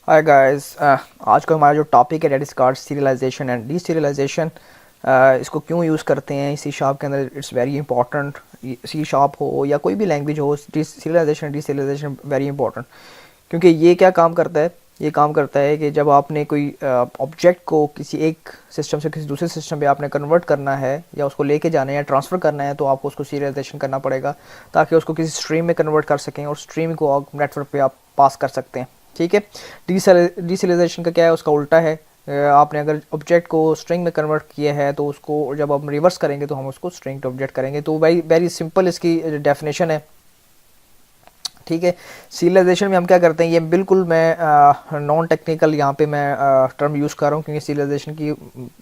Hi guys, आज का हमारा जो टॉपिक है that is called serialization and deserialization. इसको क्यों यूज़ करते हैं सी शार्प के अंदर, it's very important. C sharp हो या कोई भी लैंग्वेज हो, serialization deserialization very important. क्योंकि ये क्या काम करता है, ये काम करता है कि जब आपने कोई ऑब्जेक्ट को किसी एक सिस्टम से किसी दूसरे सिस्टम पे आपने कन्वर्ट करना है या उसको लेके जाना है या ट्रांसफ़र करना है, तो आपको उसको सीरियलाइजेशन करना पड़ेगा ताकि उसको किसी स्ट्रीम में कन्वर्ट कर सकें और स्ट्रीम को आप नेटवर्क पे आप पास कर सकते हैं। ठीक है। डीसेलिलाइजेशन का क्या है, उसका उल्टा है। आपने अगर ऑब्जेक्ट को स्ट्रिंग में कन्वर्ट किया है तो उसको जब हम रिवर्स करेंगे तो हम उसको स्ट्रिंग टू ऑब्जेक्ट करेंगे। तो वेरी वेरी सिंपल इसकी डेफिनेशन है। ठीक है। सीरियलाइजेशन में हम क्या करते हैं, ये बिल्कुल मैं नॉन टेक्निकल यहाँ पे मैं टर्म यूज़ कर रहा हूँ क्योंकि सीरियलाइजेशन की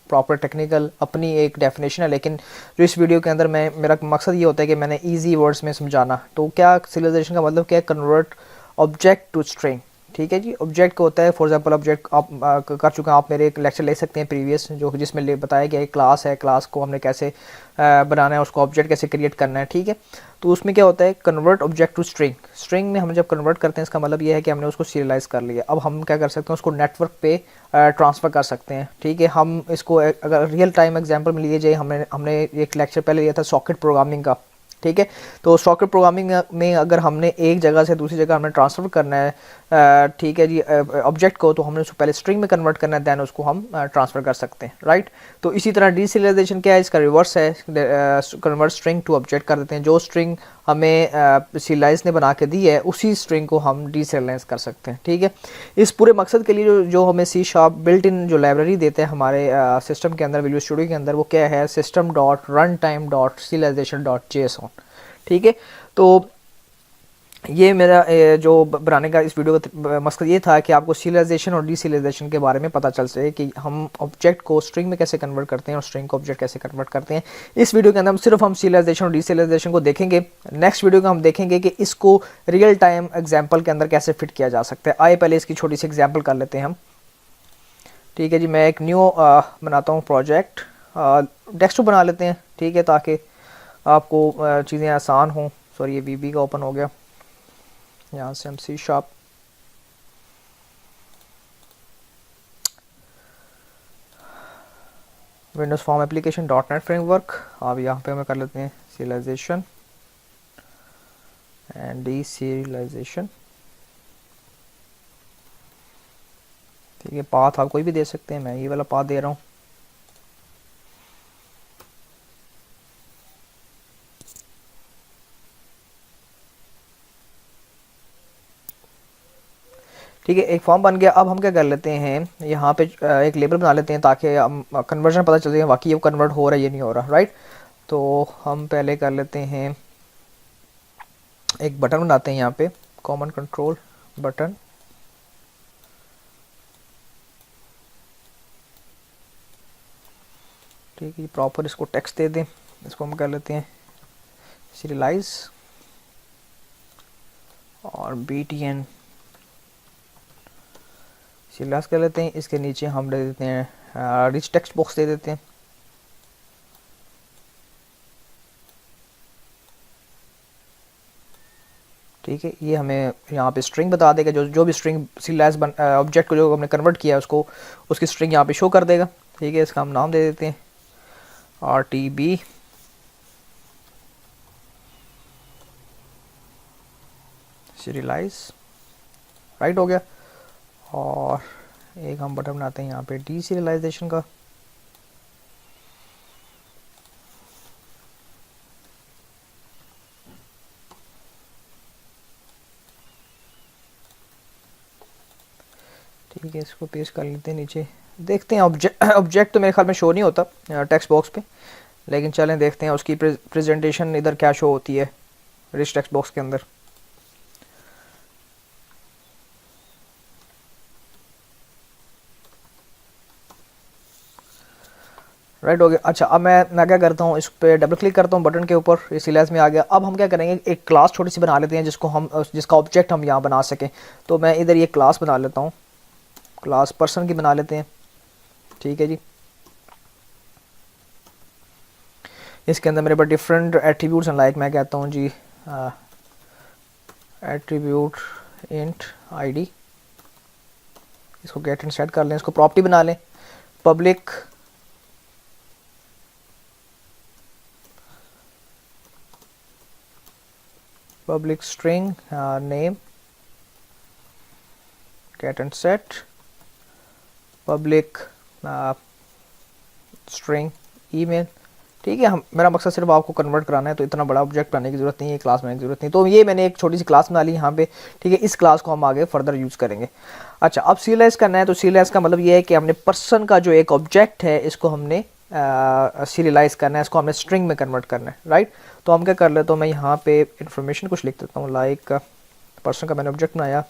प्रॉपर टेक्निकल अपनी एक डेफिनेशन है, लेकिन जो इस वीडियो के अंदर मैं मेरा मकसद ये होता है कि मैंने इजी वर्ड्स में समझाना। तो क्या सीरियलाइजेशन का मतलब क्या है, कन्वर्ट ऑब्जेक्ट टू स्ट्रिंग। ठीक है जी। ऑब्जेक्ट को होता है, फॉर एग्जांपल ऑब्जेक्ट आप कर चुके हैं, आप मेरे एक लेक्चर ले सकते हैं प्रीवियस जो जिसमें बताया गया है क्लास है, क्लास को हमने कैसे बनाना है, उसको ऑब्जेक्ट कैसे क्रिएट करना है। ठीक है। तो उसमें क्या होता है, convert object to string. String में हम जब कन्वर्ट करते हैं इसका मतलब ये है कि हमने उसको सीरियलाइज कर लिया। अब हम क्या कर सकते हैं, उसको नेटवर्क पे ट्रांसफ़र कर सकते हैं। ठीक है। हम इसको अगर रियल टाइम एग्जांपल में लिए जाए, हमने हमने एक लेक्चर पहले लिया था सॉकेट प्रोग्रामिंग का। ठीक है। तो सॉकेट प्रोग्रामिंग में अगर हमने एक जगह से दूसरी जगह हमने ट्रांसफ़र करना है, ठीक है जी, ऑब्जेक्ट को, तो हमने उसको पहले स्ट्रिंग में कन्वर्ट करना है, दैन उसको हम ट्रांसफ़र कर सकते हैं। राइट। तो इसी तरह डीसीरियलाइजेशन क्या है, इसका रिवर्स है, कन्वर्ट स्ट्रिंग टू ऑब्जेक्ट कर देते हैं। जो स्ट्रिंग हमें सीरियलाइज ने बना के दी है उसी स्ट्रिंग को हम डीसीरियलाइज कर सकते हैं। ठीक है। इस पूरे मकसद के लिए जो हमें सी शार्प बिल्ट इन जो लाइब्रेरी देते हैं हमारे सिस्टम के अंदर, विजुअल स्टूडियो के अंदर, वो क्या है, system dot runtime dot serialization dot JSON. ठीक है। तो ये मेरा जो बनाने का इस वीडियो का मकसद ये था कि आपको सीरियलाइजेशन और डीसीरियलाइजेशन के बारे में पता चल सके कि हम ऑब्जेक्ट को स्ट्रिंग में कैसे कन्वर्ट करते हैं और स्ट्रिंग को ऑब्जेक्ट कैसे कन्वर्ट करते हैं। इस वीडियो के अंदर हम सिर्फ हम सीरियलाइजेशन और डीसीरियलाइजेशन को देखेंगे। नेक्स्ट वीडियो में हम देखेंगे कि इसको रियल टाइम एग्जाम्पल के अंदर कैसे फिट किया जा सकता है। आइए पहले इसकी छोटी सी एग्जाम्पल कर लेते हैं हम। ठीक है जी। मैं एक न्यू बनाता हूँ प्रोजेक्ट, डेस्कटॉप बना लेते हैं। ठीक है, ताकि आपको चीज़ें आसान हों। सॉरी, ये वीबी का ओपन हो गया। यहाँ से हम C sharp windows form application dot net framework, अब यहाँ पे हमें कर लेते हैं सीरियलाइजेशन एंड डी सीरियलाइजेशन। ठीक है। पाथ आप कोई भी दे सकते हैं, मैं ये वाला पाथ दे रहा हूँ। ठीक है, एक फॉर्म बन गया। अब हम क्या कर लेते हैं, यहाँ पे एक लेबल बना लेते हैं ताकि हम कन्वर्जन पता चल जाए वाकई ये कन्वर्ट हो रहा है ये नहीं हो रहा। राइट। तो हम पहले कर लेते हैं, एक बटन बनाते हैं यहाँ पे, कॉमन कंट्रोल बटन। ठीक है, प्रॉपर इसको टेक्स्ट दे दें। इसको हम कर लेते हैं सीरियलाइज और BTN सीरियलाइज कर लेते हैं। इसके नीचे हम दे देते हैं रिच टेक्स्ट बॉक्स दे देते हैं। ठीक है। ये हमें यहाँ पे स्ट्रिंग बता देगा, जो जो भी स्ट्रिंग सीरियलाइज ऑब्जेक्ट को जो हमने कन्वर्ट किया है उसको, उसकी स्ट्रिंग यहाँ पे शो कर देगा। ठीक है। इसका हम नाम दे देते हैं RTB सीरियलाइज। राइट हो गया। और एक हम बटन बनाते हैं यहाँ पे डी सीरियलाइजेशन का। ठीक है, इसको पेस्ट कर लेते हैं नीचे। देखते हैं ऑब्जेक्ट तो मेरे ख्याल में शो नहीं होता टेक्स्ट बॉक्स पे, लेकिन चलें देखते हैं उसकी प्रेजेंटेशन इधर क्या शो होती है रिच टेक्स्ट बॉक्स के अंदर। राइट हो गया। अच्छा, अब मैं क्या करता हूँ, इस पर डबल क्लिक करता हूँ बटन के ऊपर, इस इलाज में आ गया। अब हम क्या करेंगे, एक क्लास छोटी सी बना लेते हैं जिसको हम जिसका ऑब्जेक्ट हम यहाँ बना सकें। तो मैं इधर ये क्लास बना लेता हूँ, क्लास पर्सन की बना लेते हैं। ठीक है जी। इसके अंदर मेरे पास डिफरेंट एट्रीब्यूट्स हैं, लाइक मैं कहता हूँ जी एट्रीब्यूट इंट ID। इसको गेट एंड सेट कर लें, इसको प्रॉपर्टी बना लें, public string name gate and set, public string email. ठीक है, हम मेरा मकसद सिर्फ आपको कन्वर्ट कराना है, तो इतना बड़ा ऑब्जेक्ट बनाने की ज़रूरत नहीं है, क्लास बनाने की ज़रूरत नहीं। तो ये मैंने एक छोटी सी क्लास बना ली यहाँ पे। ठीक है, इस क्लास को हम आगे फर्दर यूज़ करेंगे। अच्छा, अब सीरियलाइज़ करना है, तो सीरियलाइज़ का मतलब ये है कि हमने पर्सन का जो एक ऑब्जेक्ट है इसको हमने सीरियलाइज़ करना है, इसको हमने स्ट्रिंग में कन्वर्ट करना है, राइट। तो हम क्या कर लेते हैं, मैं यहाँ पे इंफॉर्मेशन कुछ लिख देता हूँ, लाइक पर्सन का मैंने ऑब्जेक्ट बनाया,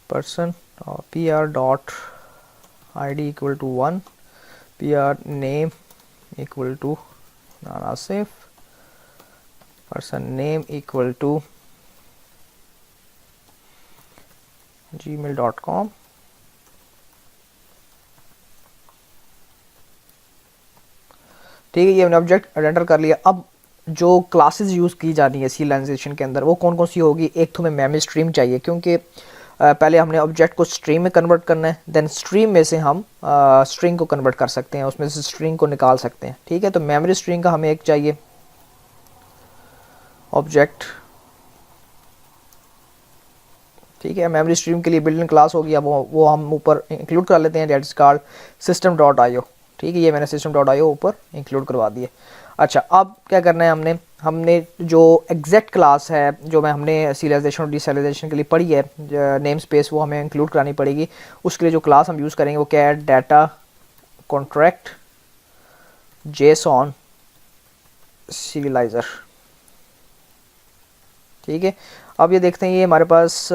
person P R dot I D equal to 1, pr name equal to Asif, person name equal to gmail.com, ठीक है, ये हमने ऑब्जेक्ट रेंडर कर लिया। अब जो क्लासेस यूज़ की जानी है सीरियलाइजेशन के अंदर वो कौन कौन सी होगी। एक तो हमें मेमोरी स्ट्रीम चाहिए, क्योंकि पहले हमने ऑब्जेक्ट को स्ट्रीम में कन्वर्ट करना है, देन स्ट्रीम में से हम स्ट्रिंग को कन्वर्ट कर सकते हैं, उसमें से स्ट्रिंग को निकाल सकते हैं। ठीक है, तो मेमोरी स्ट्रिंग का हमें एक चाहिए ऑब्जेक्ट। ठीक है, मेमोरी स्ट्रीम के लिए बिल्डिंग क्लास होगी, अब वो हम ऊपर इंक्लूड कर लेते हैं, that is called system dot I O. ठीक है, ये मैंने सिस्टम डॉट आई ओ ऊपर इंक्लूड करवा दिए। अच्छा, अब क्या करना है, हमने जो एग्जैक्ट क्लास है जो हमने सीरियलाइजेशन और डिसीरियलाइजेशन के लिए पढ़ी है, नेम स्पेस, वो हमें इंक्लूड करानी पड़ेगी। उसके लिए जो क्लास हम यूज़ करेंगे वो क्या है, डाटा कॉन्ट्रैक्ट जेसॉन सीरियलाइज़र। ठीक है, अब ये देखते हैं, ये हमारे पास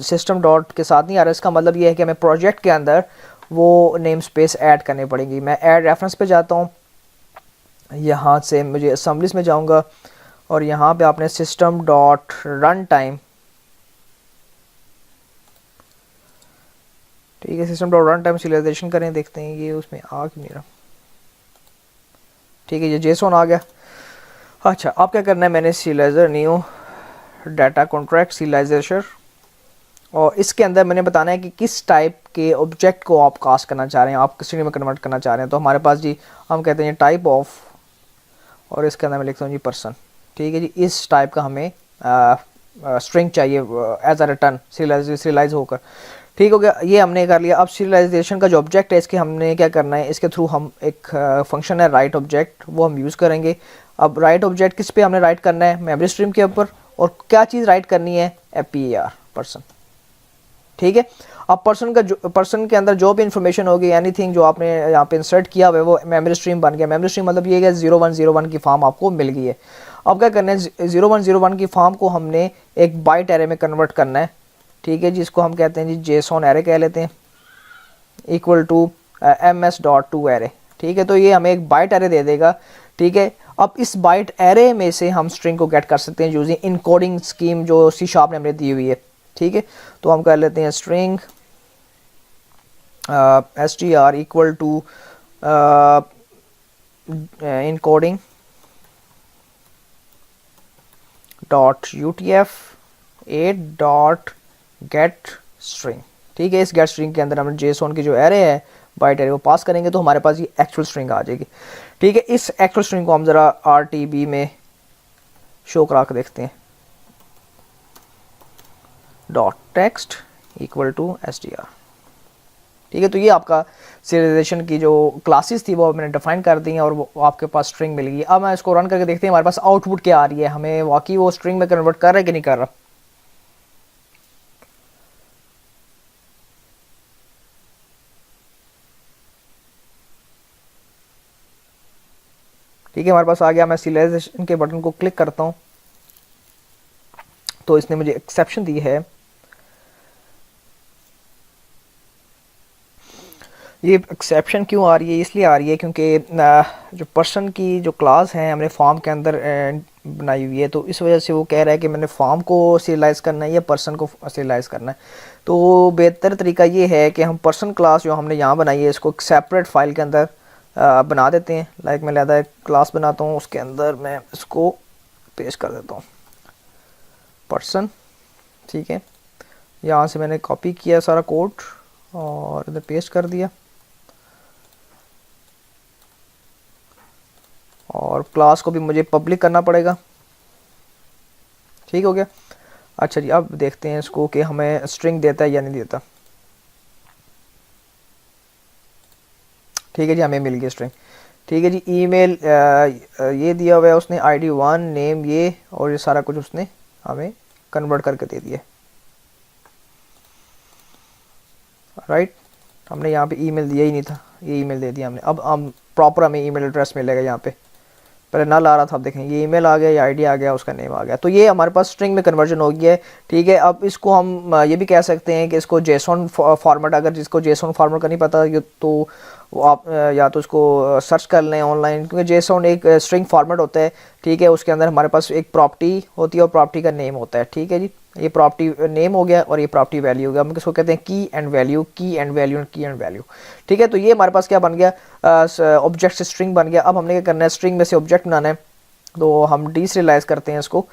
सिस्टम डॉट के साथ नहीं आ रहा। इसका मतलब ये है कि हमें प्रोजेक्ट के अंदर वो नेम स्पेस ऐड करनी पड़ेगी। मैं ऐड रेफरेंस पे जाता हूँ, यहाँ से मुझे असेंबलीज में जाऊँगा और यहाँ पे आपने सिस्टम डॉट रन टाइम, ठीक है, system dot run time serialisation करें, देखते हैं ये उसमें आ क्यों नहीं रहा। ठीक है, ये जेसॉन आ गया। अच्छा, अब क्या करना है, मैंने serialiser new data contract serialisation, और इसके अंदर मैंने बताना है कि किस टाइप के ऑब्जेक्ट को आप कास्ट करना चाह रहे हैं, आप स्ट्रिंग में कन्वर्ट करना चाह रहे हैं। तो हमारे पास जी हम कहते हैं टाइप ऑफ, और इसके अंदर मैं लिखता हूँ जी पर्सन। ठीक है जी, इस टाइप का हमें स्ट्रिंग चाहिए एज अ रिटर्न सीरियलाइज होकर। ठीक हो गया, ये हमने कर लिया। अब सीरियलाइजेशन का जो ऑब्जेक्ट है इसके हमने क्या करना है, इसके थ्रू हम एक फंक्शन है राइट ऑब्जेक्ट, वो हम यूज़ करेंगे। अब राइट ऑब्जेक्ट किस पे हमने राइट करना है, मेमोरी स्ट्रीम के ऊपर, और क्या चीज़ राइट करनी है, PAR पर्सन। ठीक है, अब पर्सन के अंदर जो भी इंफॉर्मेशन होगी, एनीथिंग जो आपने यहाँ पे इंसर्ट किया हुआ है वो मेमोरी स्ट्रीम बन गया। मेमोरी स्ट्रीम मतलब ये है 0101 की फॉर्म आपको मिल गई है। अब क्या करना है, 0101 की फॉर्म को हमने एक बाइट एरे में कन्वर्ट करना है। ठीक है, जिसको हम कहते हैं जी जेसॉन एरे कह लेते हैं, इक्वल टू ms.to एरे। ठीक है, तो ये हमें एक बाइट एरे दे देगा। ठीक है, अब इस बाइट एरे में से हम स्ट्रिंग को गेट कर सकते हैं यूजिंग इनकोडिंग स्कीम जो C# ने हमें दी हुई है। ठीक है, तो हम कर लेते हैं string str equal to encoding dot utf8 dot get string. ठीक है, इस गेट स्ट्रिंग के अंदर हम जेसॉन की जो एरे है बाइट एरे वो पास करेंगे, तो हमारे पास ये एक्चुअल स्ट्रिंग आ जाएगी। ठीक है, इस एक्चुअल स्ट्रिंग को हम ज़रा RTB में शो करा के देखते हैं, dot text equal to str। ठीक है, तो ये आपका सीरियलाइजेशन की जो क्लासेस थी वो मैंने डिफाइन कर दी हैं और वो आपके पास स्ट्रिंग मिल गई। अब मैं इसको रन करके देखते हैं हमारे पास आउटपुट क्या आ रही है, हमें वाकई वो स्ट्रिंग में कन्वर्ट कर रहा है कि नहीं कर रहा। ठीक है, हमारे पास आ गया। मैं सीरियलाइजेशन के बटन को क्लिक करता हूँ तो इसने मुझे एक्सेप्शन दी है। ये एक्सेप्शन क्यों आ रही है, इसलिए आ रही है क्योंकि जो पर्सन की जो क्लास है हमने फॉर्म के अंदर बनाई हुई है, तो इस वजह से वो कह रहा है कि मैंने फॉर्म को सीरियलाइज़ करना है या पर्सन को सीरियलाइज़ करना है। तो बेहतर तरीका ये है कि हम पर्सन क्लास जो हमने यहाँ बनाई है इसको एक सेपरेट फाइल के अंदर बना देते हैं। लाइक मैं लहदा एक क्लास बनाता हूँ, उसके अंदर मैं इसको पेस्ट कर देता हूँ पर्सन। ठीक है, यहाँ से मैंने कॉपी किया सारा कोड और इधर पेस्ट कर दिया, और क्लास को भी मुझे पब्लिक करना पड़ेगा। ठीक हो गया। अच्छा जी, अब देखते हैं इसको कि हमें स्ट्रिंग देता है या नहीं देता। ठीक है जी, हमें मिल गई स्ट्रिंग। ठीक है जी, ईमेल ये दिया हुआ है उसने, ID1 नेम ये, और ये सारा कुछ उसने हमें कन्वर्ट करके दे दिया। राइट, हमने यहाँ पे ईमेल दिया ही नहीं था, ये ईमेल दे दिया हमने। अब हम प्रॉपर हमें ईमेल एड्रेस मिलेगा। यहाँ पे पहले नल आ रहा था, अब देखें ये ईमेल आ गया, ये आईडी आ गया, उसका नेम आ गया। तो ये हमारे पास स्ट्रिंग में कन्वर्जन हो गया है। ठीक है, अब इसको हम ये भी कह सकते हैं कि इसको जेसॉन फॉर्मेट, अगर जिसको जेसॉन फॉर्मेट का नहीं पता तो वो आप या तो इसको सर्च कर लें ऑनलाइन, क्योंकि जेसॉन एक स्ट्रिंग फॉर्मेट होता है। ठीक है, उसके अंदर हमारे पास एक प्रॉपर्टी होती है और प्रॉपर्टी का नेम होता है। ठीक है जी, ये प्रॉपर्टी नेम हो गया और ये प्रॉपर्टी वैल्यू हो गया। हम किसको कहते हैं, की एंड वैल्यू, की एंड वैल्यू एंड की एंड वैल्यू। ठीक है, तो ये हमारे पास क्या बन गया, ऑब्जेक्ट से स्ट्रिंग बन गया। अब हमने क्या करना है, स्ट्रिंग में से ऑब्जेक्ट बनाना है, तो हम डीसरियलाइज करते हैं इसको।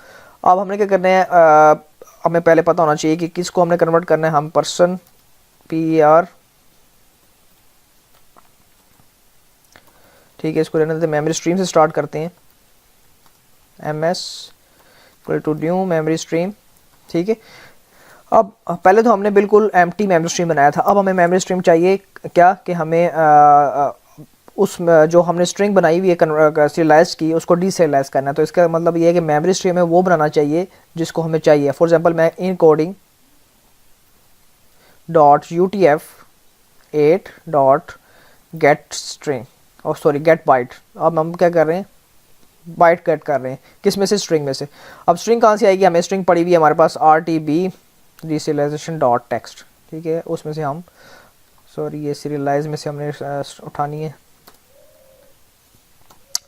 अब हमने क्या करना है, हमें पहले पता होना चाहिए कि किसको हमने कन्वर्ट करना है। हम पर्सन PER, ठीक है, इसको रहने देते, मेमोरी स्ट्रीम से स्टार्ट करते हैं। MS equal to new memory stream. ठीक है, अब पहले तो हमने बिल्कुल एम्प्टी मेमोरी स्ट्रीम बनाया था। अब हमें मेमोरी स्ट्रीम चाहिए क्या, कि हमें उस जो हमने स्ट्रिंग बनाई हुई है सीरियलाइज की, उसको डीसीरियलाइज करना है। तो इसका मतलब ये है कि मेमोरी स्ट्रीम है वो बनाना चाहिए जिसको हमें चाहिए। फॉर एग्जांपल मैं encoding dot UTF-8 dot get string, और सॉरी गेट बाइट। अब हम क्या कर रहे हैं, बाइट गेट कर रहे हैं, किस में से, स्ट्रिंग में से। अब स्ट्रिंग कहाँ से आएगी, हमें स्ट्रिंग पड़ी हुई है हमारे पास RTB डीसीरियलाइजेशन डॉट टेक्स्ट। ठीक है, उसमें से हम, सॉरी ये सीरियलाइज में से हमने उठानी है।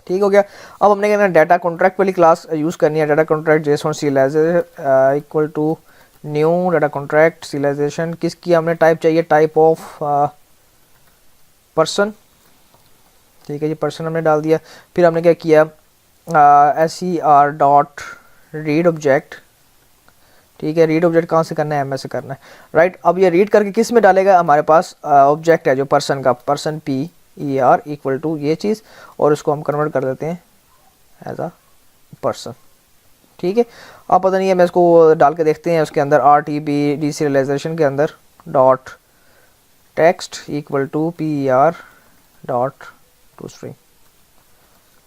ठीक हो गया। अब हमने कहना है डाटा कॉन्ट्रैक्ट वाली क्लास यूज़ करनी है। Data contract JSON serialization equal to new data contract serialization, किसकी हमने टाइप चाहिए, टाइप ऑफ पर्सन। ठीक है जी, पर्सन हमने डाल दिया। फिर हमने क्या किया, SER डॉट रीड ऑब्जेक्ट। ठीक है, रीड ऑब्जेक्ट कहाँ से करना है, MS से करना है। राइट, अब ये रीड करके किस में डालेगा, हमारे पास ऑब्जेक्ट है जो पर्सन का, पर्सन PER इक्वल टू ये चीज़, और उसको हम कन्वर्ट कर देते हैं एज अ पर्सन। ठीक है, अब पता नहीं है, मैं इसको डाल के देखते हैं उसके अंदर, RTB डीसीरियलाइजेशन के अंदर dot text equal to PER dot to string.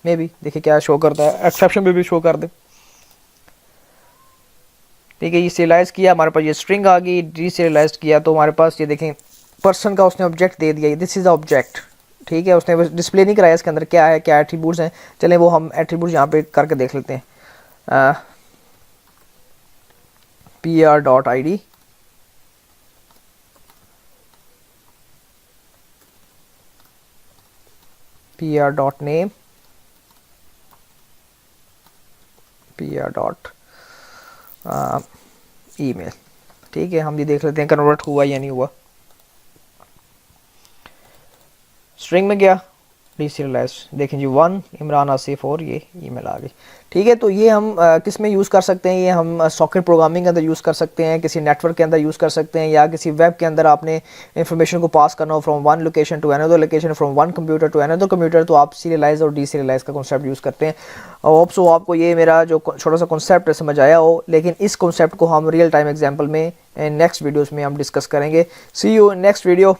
मे भी देखिए क्या शो करता है, एक्सेप्शन में भी शो कर दे। ठीक है, ये सीरियलाइज किया, हमारे पास ये स्ट्रिंग आ गई। डीसीरियलाइज किया तो हमारे पास ये देखें, पर्सन का उसने ऑब्जेक्ट दे दिया, दिस इज़ द ऑब्जेक्ट। ठीक है, उसने डिस्प्ले नहीं कराया इसके अंदर क्या है, क्या एट्रीब्यूट्स हैं। चलें वो हम एट्रीब्यूट्स यहाँ पे करके देख लेते हैं। PER dot ID, PER dot name, PER dot email. ठीक है, हम ये देख लेते हैं कन्वर्ट हुआ या नहीं हुआ। स्ट्रिंग में गया, डीसीरियलाइज, देखें जी 1 इमरान आसिफ और ये ईमेल आ गई। ठीक है, तो ये हम किस में यूज़ कर सकते हैं, ये हम सॉकेट प्रोग्रामिंग के अंदर यूज़ कर सकते हैं, किसी नेटवर्क के अंदर यूज़ कर सकते हैं, या किसी वेब के अंदर आपने इंफॉर्मेशन को पास करना हो from one location to another location, from one computer to another computer, तो आप सीरियलाइज और डीसीरियलाइज का कॉन्सेप्ट यूज़ करते हैं। और होप सो आपको ये मेरा जो छोटा सा कॉन्सेप्ट है समझ आया हो, लेकिन इस कॉन्सेप्ट को हम रियल टाइम एग्जाम्पल में नेक्स्ट वीडियोज़ में हम डिस्कस करेंगे। सी यू नेक्स्ट वीडियो।